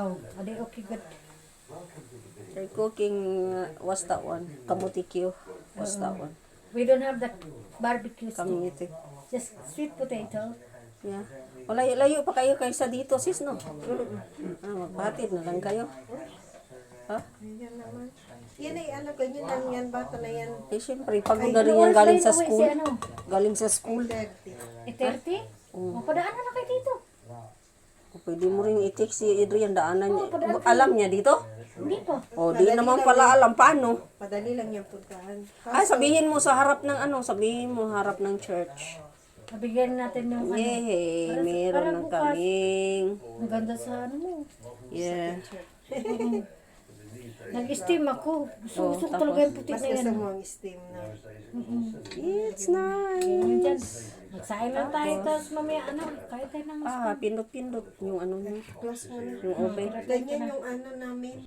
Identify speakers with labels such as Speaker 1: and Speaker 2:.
Speaker 1: Oh, ade okay good.
Speaker 2: Try cooking, what's that one? Kamuti Q. What's that one?
Speaker 1: We don't have the barbecue stick.
Speaker 2: Kamuti.
Speaker 1: Just sweet potato.
Speaker 2: Yeah. O, layo pa kayo kaysa dito, sis, no? Magpatid na lang kayo. Ha?
Speaker 3: Ayan naman. Yan ay ano, ganyan lang yan, bata na yan.
Speaker 2: Eh, syempre, pagod na rin yan galing sa school. Galing sa school.
Speaker 3: 30.
Speaker 1: 30? Oh, padaan na kayo dito.
Speaker 2: O, pwede mo rin i-text si Adrian, daanan niya. Alam niya dito?
Speaker 1: Hindi pa.
Speaker 2: O, di naman pala alam. Paano?
Speaker 3: Padali lang yung puntahan.
Speaker 2: Ay, sabihin mo sa harap ng ano, sabihin mo harap ng church.
Speaker 1: Nabigyan natin yung ano.
Speaker 2: Yehey,
Speaker 1: para
Speaker 2: meron ng
Speaker 1: bukas.
Speaker 2: kaming.
Speaker 1: Ang ganda sa ano mo.
Speaker 2: Yeah.
Speaker 1: Nag-steam ako. Gusto ko
Speaker 2: tapos,
Speaker 1: talaga yung puti
Speaker 3: Mas
Speaker 1: na
Speaker 3: gusto
Speaker 1: yan.
Speaker 3: mo ang steam na.
Speaker 2: It's nice.
Speaker 1: Ganyan dyan. Magsahin lang tayo. Tapos mamaya ano, kahit tayo ng mas.
Speaker 2: Pindot-pindot yung ano niya.
Speaker 3: Close mo na.
Speaker 2: Yung oven.
Speaker 3: Ganyan yung ano namin.